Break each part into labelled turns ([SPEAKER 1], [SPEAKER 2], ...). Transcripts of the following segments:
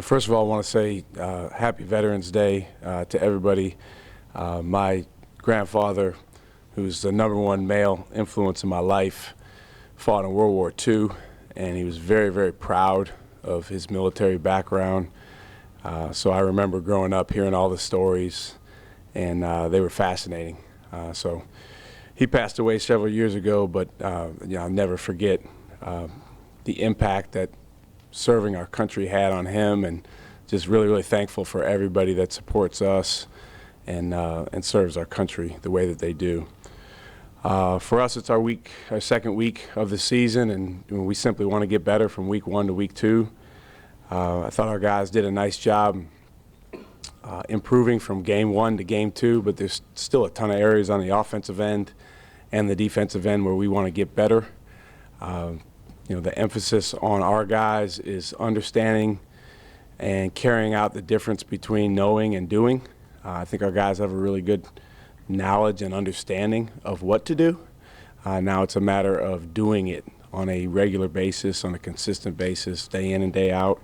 [SPEAKER 1] First of all, I want to say Happy Veterans Day to everybody. My grandfather, who's the #1 male influence in my life, fought in World War II, and he was very, very proud of his military background. So I remember growing up hearing all the stories, and they were fascinating. So he passed away several years ago, but I'll never forget the impact that serving our country had on him, and just really, really thankful for everybody that supports us and serves our country the way that they do. For us, it's our second week of the season, and we simply want to get better from week 1 to week 2. I thought our guys did a nice job improving from game 1 to game 2, but there's still a ton of areas on the offensive end and the defensive end where we want to get better. The emphasis on our guys is understanding and carrying out the difference between knowing and doing. I think our guys have a really good knowledge and understanding of what to do. Now it's a matter of doing it on a regular basis, on a consistent basis, day in and day out.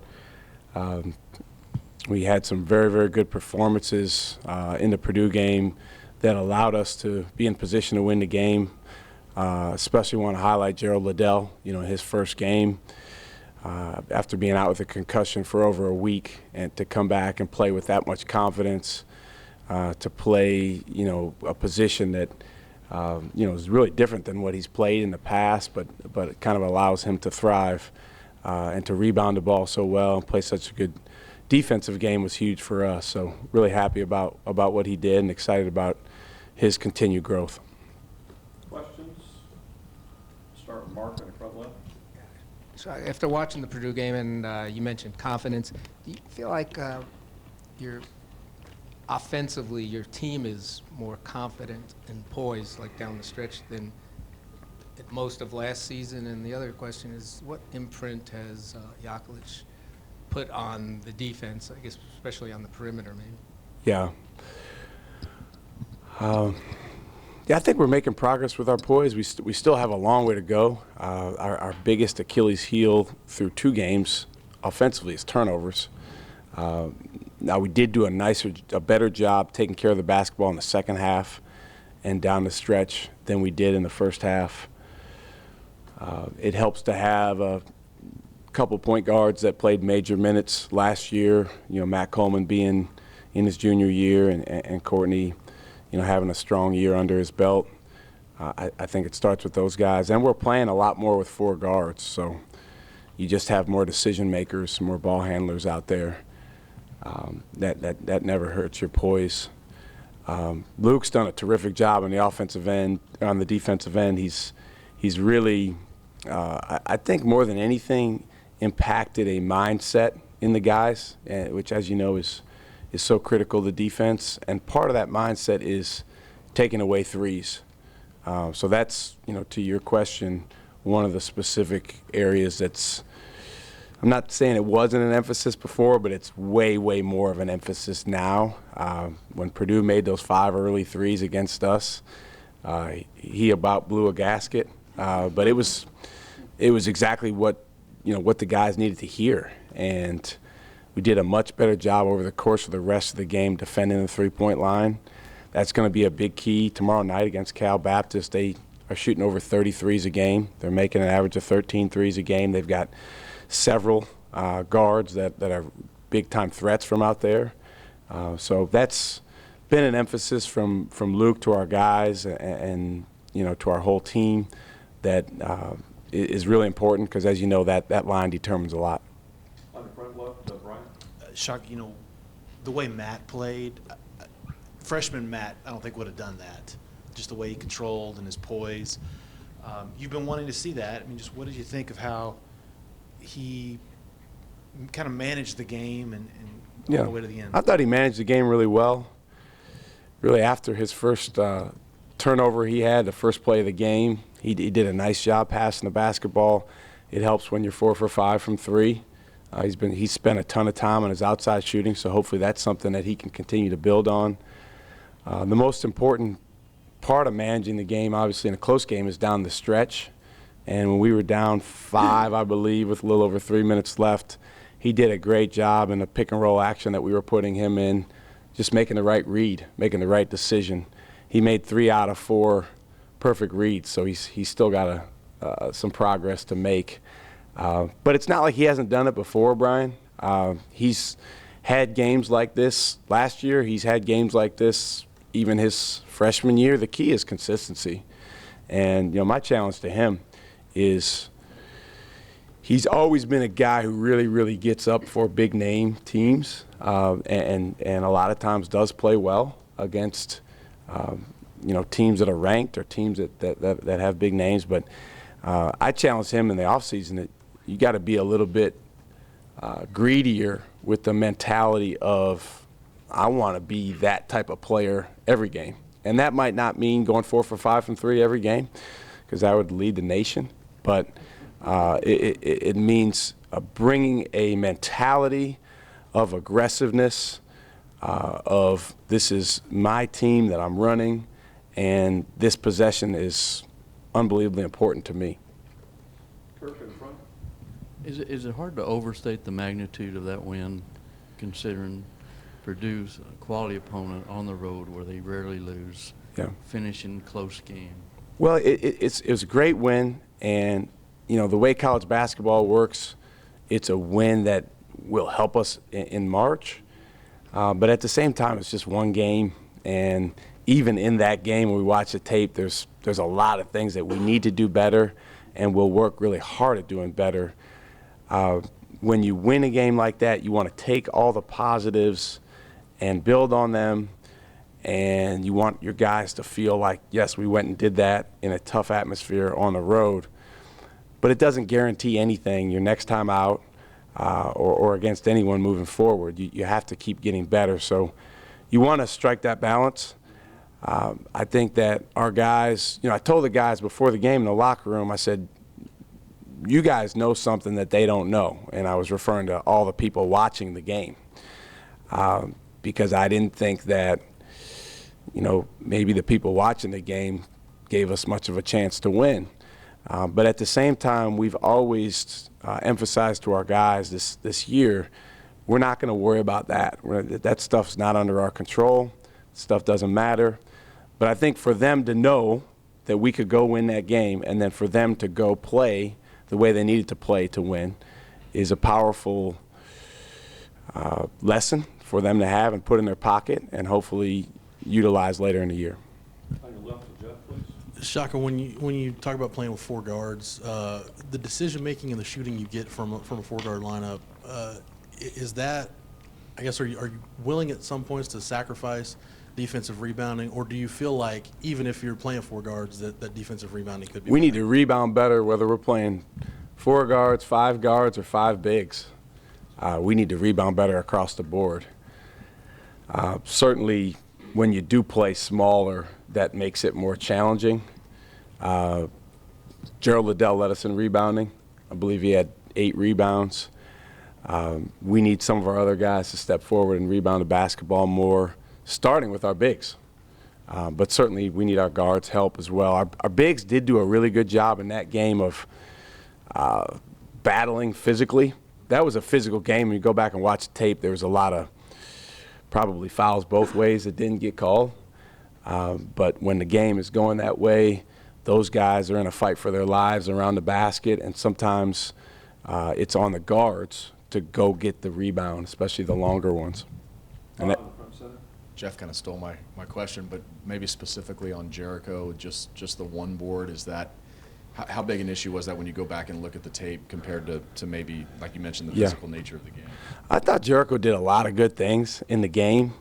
[SPEAKER 1] We had some very, very good performances in the Purdue game that allowed us to be in position to win the game. Especially want to highlight Gerald Liddell, his first game after being out with a concussion for over a week, and to come back and play with that much confidence, to play, a position that, is really different than what he's played in the past, but it kind of allows him to thrive and to rebound the ball so well and play such a good defensive game was huge for us. So really happy about what he did and excited about his continued growth.
[SPEAKER 2] Start with Mark in the front left.
[SPEAKER 3] So after watching the Purdue game, and you mentioned confidence, do you feel like offensively your team is more confident and poised, like down the stretch, than at most of last season? And the other question is, what imprint has Yaklich put on the defense, I guess especially on the perimeter, maybe?
[SPEAKER 1] Yeah. I think we're making progress with our poise. We still have a long way to go. Our biggest Achilles heel through 2 games offensively is turnovers. Now we did do a better job taking care of the basketball in the second half and down the stretch than we did in the first half. It helps to have a couple point guards that played major minutes last year. Matt Coleman being in his junior year, and Courtney, having a strong year under his belt. I think it starts with those guys. And we're playing a lot more with 4 guards, so you just have more decision makers, more ball handlers out there. That never hurts your poise. Luke's done a terrific job on the offensive end. On the defensive end, he's really, I think more than anything, impacted a mindset in the guys, which, as you know, is so critical to defense, and part of that mindset is taking away threes. So that's, to your question, one of the specific areas that's, I'm not saying it wasn't an emphasis before, but it's way, way more of an emphasis now. When Purdue made those 5 early threes against us, he about blew a gasket, but it was exactly what the guys needed to hear, and we did a much better job over the course of the rest of the game defending the 3-point line. That's going to be a big key tomorrow night against Cal Baptist. They are shooting over 30 threes a game. They're making an average of 13 threes a game. They've got several guards that are big-time threats from out there. So that's been an emphasis from Luke to our guys and to our whole team that is really important, because, as you know, that line determines a lot.
[SPEAKER 2] On the front left, Brian.
[SPEAKER 4] Shaka, the way Matt played, freshman Matt, I don't think would have done that. Just the way he controlled and his poise. You've been wanting to see that. I mean, just what did you think of how he kind of managed the game and all the way to the end?
[SPEAKER 1] I thought he managed the game really well. Really, after his first turnover he had, the first play of the game, he did a nice job passing the basketball. It helps when you're 4 for 5 from 3. He's spent a ton of time on his outside shooting, so hopefully that's something that he can continue to build on. The most important part of managing the game, obviously in a close game, is down the stretch. And when we were down 5, I believe, with a little over 3 minutes left, he did a great job in the pick and roll action that we were putting him in, just making the right read, making the right decision. He made 3 out of 4 perfect reads, so he's still got some progress to make. But it's not like he hasn't done it before, Brian. He's had games like this last year. He's had games like this even his freshman year. The key is consistency. And, my challenge to him is he's always been a guy who really, really gets up for big name teams and a lot of times does play well against, teams that are ranked or teams that have big names. But I challenge him in the offseason that you got to be a little bit greedier with the mentality of I want to be that type of player every game. And that might not mean going 4 for 5 from 3 every game, because that would lead the nation. But it means bringing a mentality of aggressiveness, of this is my team that I'm running, and this possession is unbelievably important to me.
[SPEAKER 2] Kirk in front.
[SPEAKER 5] Is it hard to overstate the magnitude of that win, considering Purdue's a quality opponent on the road where they rarely lose, finishing close game?
[SPEAKER 1] Well, it was a great win, and the way college basketball works, it's a win that will help us in March. But at the same time, it's just one game, and even in that game, when we watch the tape, there's a lot of things that we need to do better, and we'll work really hard at doing better. When you win a game like that, you want to take all the positives and build on them, and you want your guys to feel like, yes, we went and did that in a tough atmosphere on the road. But it doesn't guarantee anything your next time out or against anyone moving forward. You have to keep getting better. So you want to strike that balance. I think that our guys, I told the guys before the game in the locker room, I said, you guys know something that they don't know. And I was referring to all the people watching the game. Because I didn't think that, maybe the people watching the game gave us much of a chance to win. But at the same time, we've always emphasized to our guys this year, we're not going to worry about that. That stuff's not under our control. Stuff doesn't matter. But I think for them to know that we could go win that game, and then for them to go play the way they needed to play to win, is a powerful lesson for them to have and put in their pocket and hopefully utilize later in the year.
[SPEAKER 2] On your left to Jeff, please.
[SPEAKER 6] Shaka, when you talk about playing with 4 guards, the decision making and the shooting you get from a 4-guard lineup, is that, I guess, are you willing at some points to sacrifice defensive rebounding, or do you feel like even if you're playing 4 guards that defensive rebounding could be?
[SPEAKER 1] We need to rebound better, whether we're playing 4 guards, 5 guards, or 5 bigs. We need to rebound better across the board. Certainly, when you do play smaller, that makes it more challenging. Gerald Liddell led us in rebounding. I believe he had 8 rebounds. We need some of our other guys to step forward and rebound the basketball more, starting with our bigs. But certainly, we need our guards' help as well. Our bigs did do a really good job in that game of battling physically. That was a physical game. When you go back and watch the tape, there was a lot of probably fouls both ways that didn't get called. But when the game is going that way, those guys are in a fight for their lives around the basket, and sometimes it's on the guards to go get the rebound, especially the longer ones. And that,
[SPEAKER 2] Front center.
[SPEAKER 7] Jeff kind of stole my question, but maybe specifically on Jericho, just the one board, is that how big an issue was that when you go back and look at the tape compared to maybe, like you mentioned, the physical nature of the game?
[SPEAKER 1] I thought Jericho did a lot of good things in the game.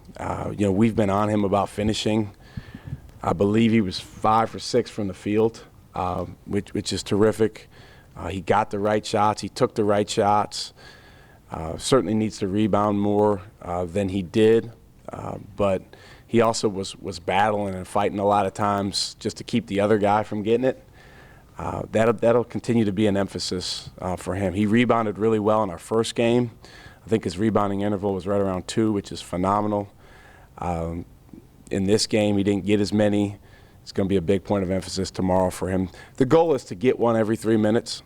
[SPEAKER 1] We've been on him about finishing. I believe he was 5 for 6 from the field, which is terrific. He got the right shots. He took the right shots. Certainly needs to rebound more than he did. But he also was battling and fighting a lot of times just to keep the other guy from getting it. That'll continue to be an emphasis for him. He rebounded really well in our first game. I think his rebounding interval was right around 2, which is phenomenal. In this game, he didn't get as many. It's going to be a big point of emphasis tomorrow for him. The goal is to get one every 3 minutes.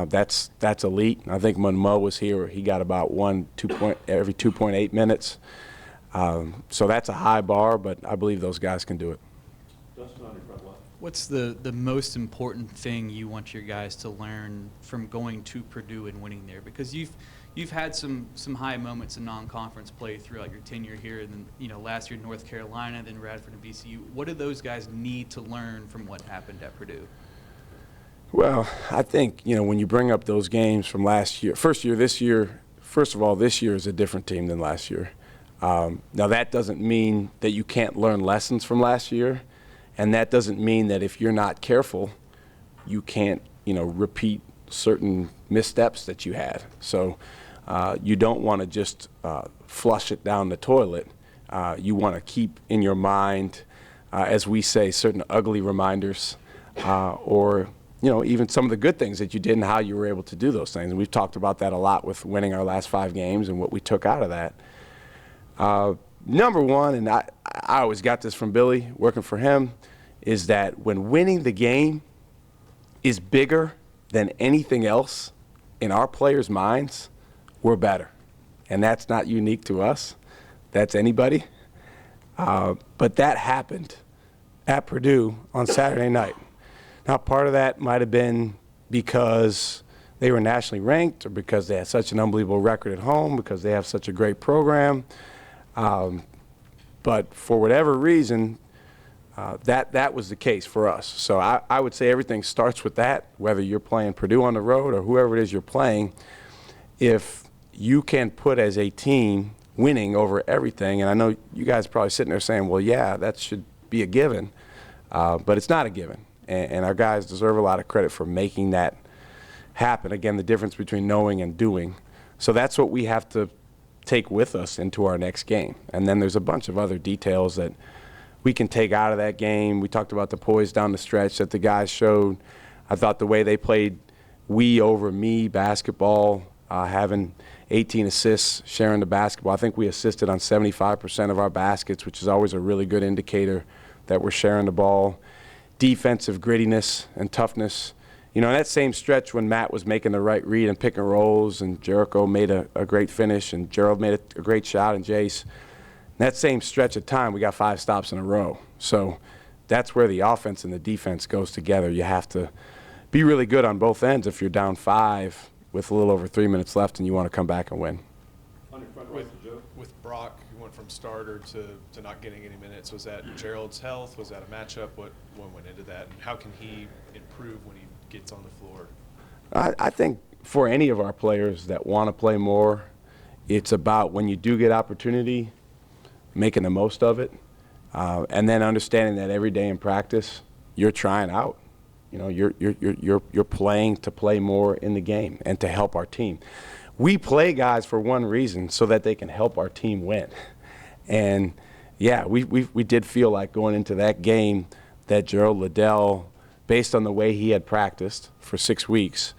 [SPEAKER 1] That's elite. I think when Mo was here, he got about every 2.8 minutes. So that's a high bar, but I believe those guys can do it.
[SPEAKER 2] Dustin on your front left.
[SPEAKER 8] What's the most important thing you want your guys to learn from going to Purdue and winning there? Because you've had some high moments in non-conference play throughout your tenure here, and then last year North Carolina, then Radford and VCU. What do those guys need to learn from what happened at Purdue?
[SPEAKER 1] Well, I think when you bring up those games from last year, first of all, this year is a different team than last year. Now that doesn't mean that you can't learn lessons from last year. And that doesn't mean that if you're not careful, you can't, repeat certain missteps that you had. So you don't want to just flush it down the toilet. You want to keep in your mind, as we say, certain ugly reminders, or even some of the good things that you did and how you were able to do those things. And we've talked about that a lot with winning our last 5 games and what we took out of that. Number one, and I always got this from Billy, working for him, is that when winning the game is bigger than anything else in our players' minds, we're better. And that's not unique to us. That's anybody. But that happened at Purdue on Saturday night. Now, part of that might have been because they were nationally ranked, or because they had such an unbelievable record at home, because they have such a great program. But for whatever reason, that was the case for us. So I would say everything starts with that, whether you're playing Purdue on the road or whoever it is you're playing. If you can put as a team winning over everything, and I know you guys are probably sitting there saying, well, yeah, that should be a given, but it's not a given. And our guys deserve a lot of credit for making that happen. Again, the difference between knowing and doing. So that's what we have to take with us into our next game. And then there's a bunch of other details that we can take out of that game. We talked about the poise down the stretch that the guys showed. I thought the way they played we over me basketball, having 18 assists, sharing the basketball. I think we assisted on 75% of our baskets, which is always a really good indicator that we're sharing the ball. Defensive grittiness and toughness. That same stretch when Matt was making the right read and pick and rolls, and Jericho made a great finish, and Gerald made a great shot, and Jace. That same stretch of time, we got 5 stops in a row. So that's where the offense and the defense goes together. You have to be really good on both ends if you're down 5 with a little over 3 minutes left and you want to come back and win.
[SPEAKER 2] On your front right to Joe.
[SPEAKER 9] With Brock, who went from starter to not getting any minutes, was that Gerald's health? Was that a matchup? What went into that? And how can he improve when he gets on the floor?
[SPEAKER 1] I think for any of our players that want to play more, it's about when you do get opportunity, making the most of it, and then understanding that every day in practice, you're trying out. You're playing to play more in the game and to help our team. We play guys for one reason, so that they can help our team win. And yeah, we did feel like going into that game that Gerald Liddell, based on the way he had practiced for 6 weeks,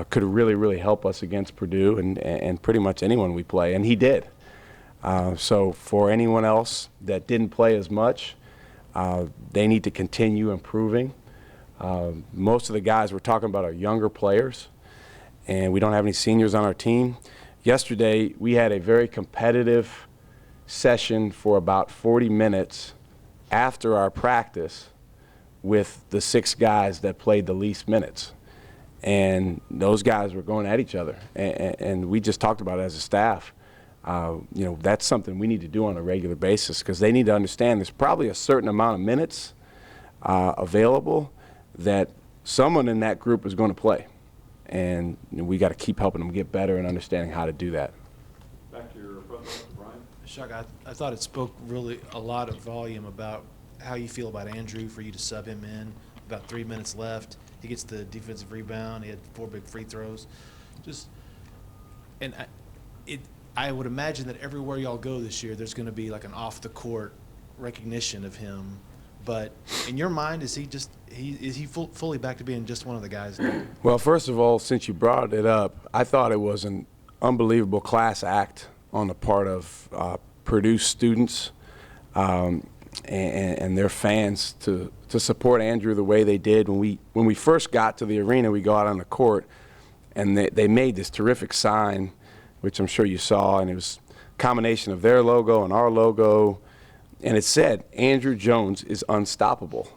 [SPEAKER 1] could really, really help us against Purdue and pretty much anyone we play, and he did. So for anyone else that didn't play as much, they need to continue improving. Most of the guys we're talking about are younger players, and we don't have any seniors on our team. Yesterday, we had a very competitive session for about 40 minutes after our practice with the 6 guys that played the least minutes. And those guys were going at each other. And we just talked about it as a staff. That's something we need to do on a regular basis, because they need to understand there's probably a certain amount of minutes available that someone in that group is going to play. And we got to keep helping them get better and understanding how to do that.
[SPEAKER 2] Back to your front left to Brian.
[SPEAKER 4] Shaka, I thought it spoke really a lot of volume about how you feel about Andrew for you to sub him in. About 3 minutes left. He gets the defensive rebound. He had 4 big free throws. I would imagine that everywhere y'all go this year, there's going to be like an off-the-court recognition of him. But in your mind, is he fully back to being just one of the guys now?
[SPEAKER 1] Well, first of all, since you brought it up, I thought it was an unbelievable class act on the part of Purdue students and their fans to support Andrew the way they did. When we first got to the arena, we go out on the court, And they made this terrific sign, which I'm sure you saw, and it was a combination of their logo and our logo. And it said, Andrew Jones is unstoppable.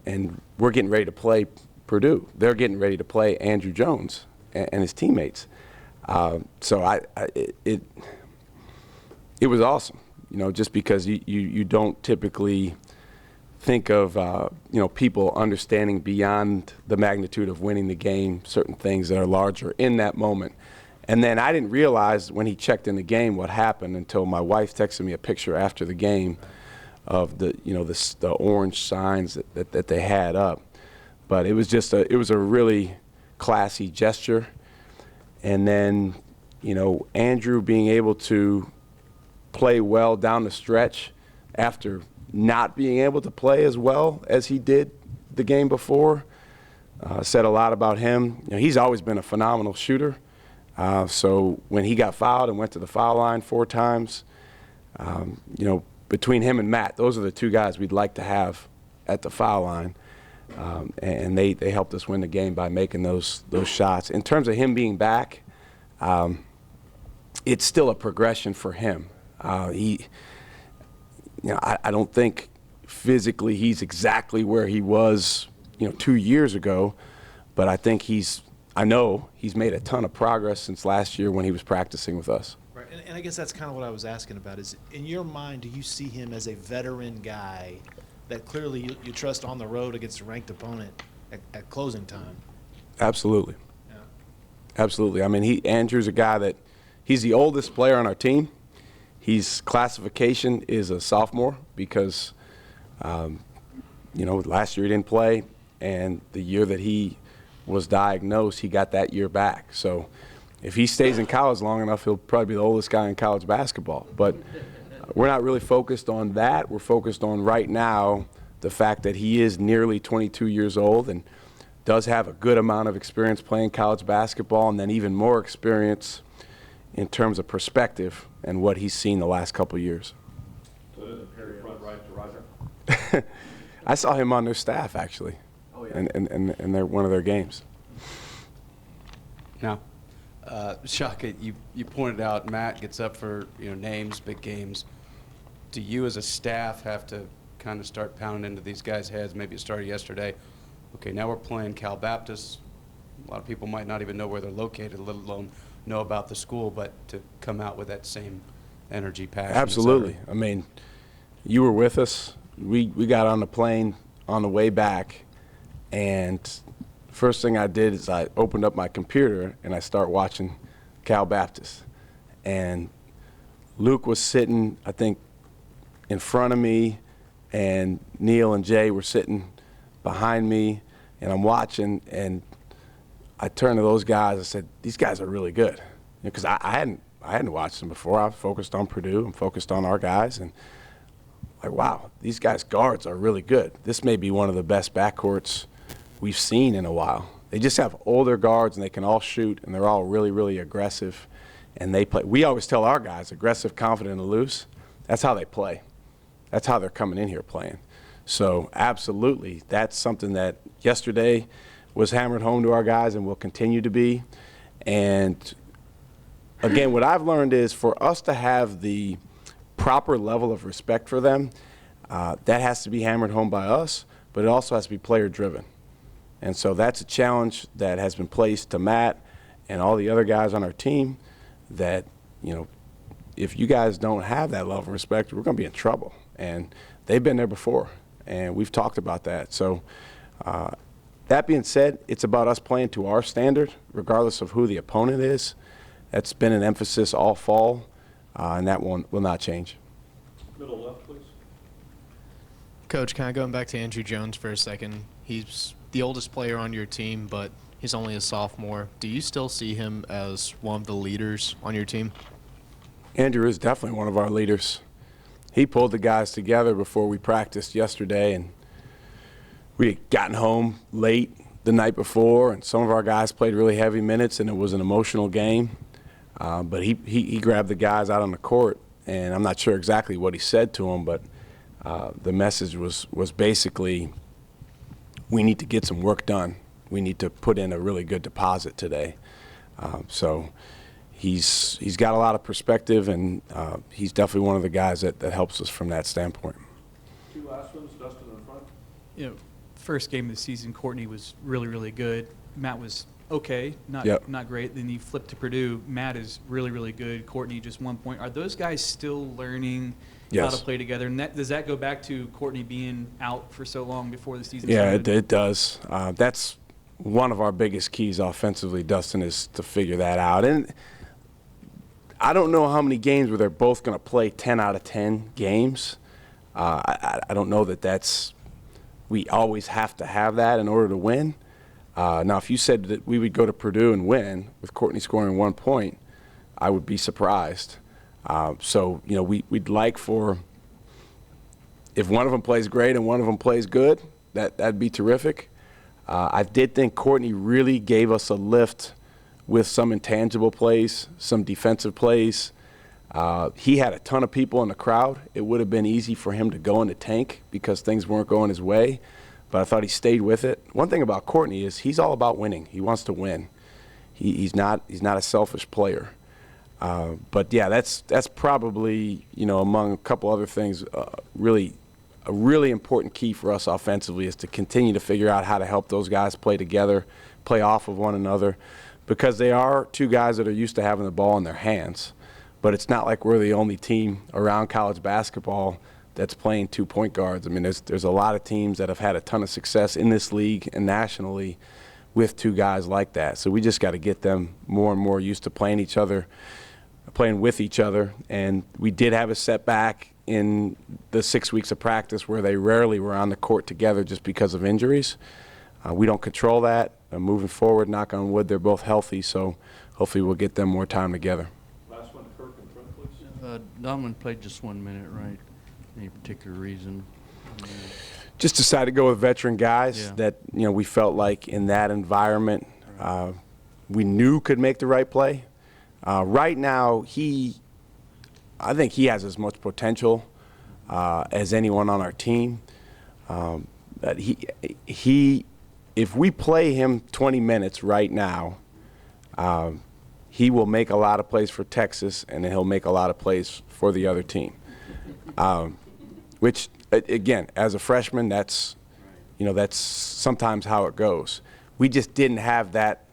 [SPEAKER 1] And we're getting ready to play Purdue. They're getting ready to play Andrew Jones and his teammates. So it was awesome, you know, just because you don't typically think of, you know, people understanding beyond the magnitude of winning the game, certain things that are larger in that moment. And then I didn't realize when he checked in the game what happened until my wife texted me a picture after the game of the, you know, the orange signs that they had up. But it was just it was a really classy gesture. And then, you know, Andrew being able to play well down the stretch after not being able to play as well as he did the game before said a lot about him. You know, he's always been a phenomenal shooter. So when he got fouled and went to the foul line 4 times, you know, between him and Matt, those are the 2 guys we'd like to have at the foul line. And they helped us win the game by making those shots. In terms of him being back, it's still a progression for him. You know, I don't think physically he's exactly where he was, you know, 2 years ago, but I think I know he's made a ton of progress since last year when he was practicing with us.
[SPEAKER 4] Right, and I guess that's kind of what I was asking about. Is in your mind, do you see him as a veteran guy that clearly you trust on the road against a ranked opponent at closing time?
[SPEAKER 1] Absolutely.
[SPEAKER 4] Yeah.
[SPEAKER 1] Absolutely. I mean, Andrew's a guy that he's the oldest player on our team. His classification is a sophomore because, you know, last year he didn't play, and the year that he was diagnosed, he got that year back. So if he stays in college long enough, he'll probably be the oldest guy in college basketball. But we're not really focused on that. We're focused on right now the fact that he is nearly 22 years old and does have a good amount of experience playing college basketball, and then even more experience in terms of perspective and what he's seen the last couple of years.
[SPEAKER 2] So it isn't Perry front right to Roger?
[SPEAKER 1] I saw him on their staff, actually, in one of their games.
[SPEAKER 10] Now, Shaka, you pointed out Matt gets up for, you know, names, big games. Do you as a staff have to kind of start pounding into these guys' heads? Maybe it started yesterday. Okay, now we're playing Cal Baptist. A lot of people might not even know where they're located, let alone know about the school, but to come out with that same energy, passion.
[SPEAKER 1] Absolutely. I mean, you were with us. We got on the plane on the way back, and first thing I did is I opened up my computer and I start watching Cal Baptist. And Luke was sitting, I think, in front of me, and Neil and Jay were sitting behind me, and I'm watching, and I turned to those guys and said, these guys are really good. Because I hadn't watched them before. I was focused on Purdue and focused on our guys, and like, wow, these guys' guards are really good. This may be one of the best backcourts we've seen in a while. They just have older guards, and they can all shoot, and they're all really, really aggressive, and they play. We always tell our guys, aggressive, confident, and loose. That's how they play. That's how they're coming in here playing. So absolutely, that's something that yesterday was hammered home to our guys and will continue to be. And again, what I've learned is for us to have the proper level of respect for them, that has to be hammered home by us, but it also has to be player driven. And so that's a challenge that has been placed to Matt and all the other guys on our team that, you know, if you guys don't have that level of respect, we're going to be in trouble. And they've been there before, and we've talked about that. So that being said, it's about us playing to our standard, regardless of who the opponent is. That's been an emphasis all fall, and that one will not change.
[SPEAKER 2] Middle left, please.
[SPEAKER 11] Coach, kind of going back to Andrew Jones for a second. He's the oldest player on your team, but he's only a sophomore. Do you still see him as one of the leaders on your team?
[SPEAKER 1] Andrew is definitely one of our leaders. He pulled the guys together before we practiced yesterday, and we had gotten home late the night before, and some of our guys played really heavy minutes, and it was an emotional game. But he grabbed the guys out on the court, and I'm not sure exactly what he said to them, but the message was basically, we need to get some work done. We need to put in a really good deposit today. So he's got a lot of perspective, and he's definitely one of the guys that helps us from that standpoint.
[SPEAKER 2] Two last ones, Dustin in front.
[SPEAKER 8] You know, first game of the season, Courtney was really, really good. Matt was okay, not great. Then you flip to Purdue. Matt is really, really good. Courtney just 1 point. Are those guys still learning how to play together? And does that go back to Courtney being out for so long before the season started?
[SPEAKER 1] Yeah, it does. That's one of our biggest keys offensively, Dustin, is to figure that out. And I don't know how many games where they're both going to play 10 out of 10 games. I don't know that we always have to have that in order to win. Now, if you said that we would go to Purdue and win with Courtney scoring 1 point, I would be surprised. So, we'd like for, if one of them plays great and one of them plays good, that'd be terrific. I did think Courtney really gave us a lift with some intangible plays, some defensive plays. He had a ton of people in the crowd. It would have been easy for him to go in the tank because things weren't going his way, but I thought he stayed with it. One thing about Courtney is he's all about winning. He wants to win. He's not a selfish player. But yeah, that's probably, among a couple other things, a really important key for us offensively is to continue to figure out how to help those guys play together, play off of one another, because they are two guys that are used to having the ball in their hands. But it's not like we're the only team around college basketball that's playing 2 point guards. I mean, there's a lot of teams that have had a ton of success in this league and nationally with two guys like that. So we just got to get them more and more used to playing with each other. And we did have a setback in the 6 weeks of practice where they rarely were on the court together just because of injuries. We don't control that. Moving forward, knock on wood, they're both healthy, so hopefully we'll get them more time together.
[SPEAKER 2] Last one, Kirk in front, please.
[SPEAKER 5] Donovan played just 1 minute, right? Any particular reason?
[SPEAKER 1] Just decided to go with veteran guys that we felt like in that environment we knew could make the right play. Right now, I think he has as much potential as anyone on our team. That if we play him 20 minutes right now, he will make a lot of plays for Texas, and then he'll make a lot of plays for the other team. Which, again, as a freshman, that's sometimes how it goes. We just didn't have that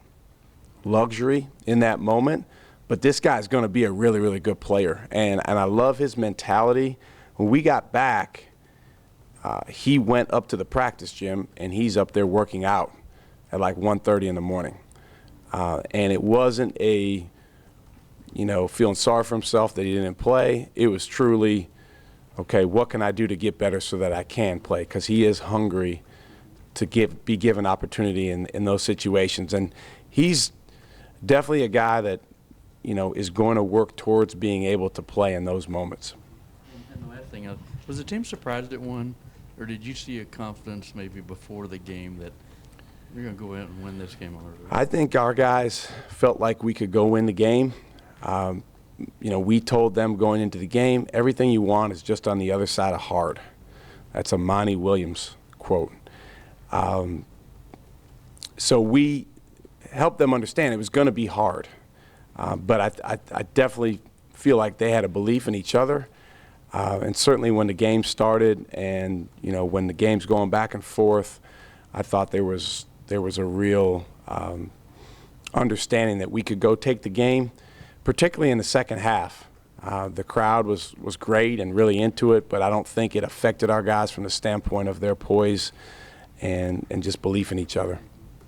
[SPEAKER 1] luxury in that moment. But this guy's going to be a really, really good player. And I love his mentality. When we got back, he went up to the practice gym, and he's up there working out at like 1:30 in the morning. And it wasn't feeling sorry for himself that he didn't play. It was truly, okay, what can I do to get better so that I can play? Because he is hungry to be given opportunity in those situations. And he's definitely a guy that, is going to work towards being able to play in those moments.
[SPEAKER 5] And the last thing, was the team surprised at one, or did you see a confidence maybe before the game that we're going to go out and win this game already?
[SPEAKER 1] I think our guys felt like we could go win the game. We told them going into the game, everything you want is just on the other side of hard. That's a Monty Williams quote. So we helped them understand it was going to be hard. But I definitely feel like they had a belief in each other. And certainly when the game started and, when the game's going back and forth, I thought there was a real understanding that we could go take the game, particularly in the second half. The crowd was great and really into it, but I don't think it affected our guys from the standpoint of their poise and just belief in each other.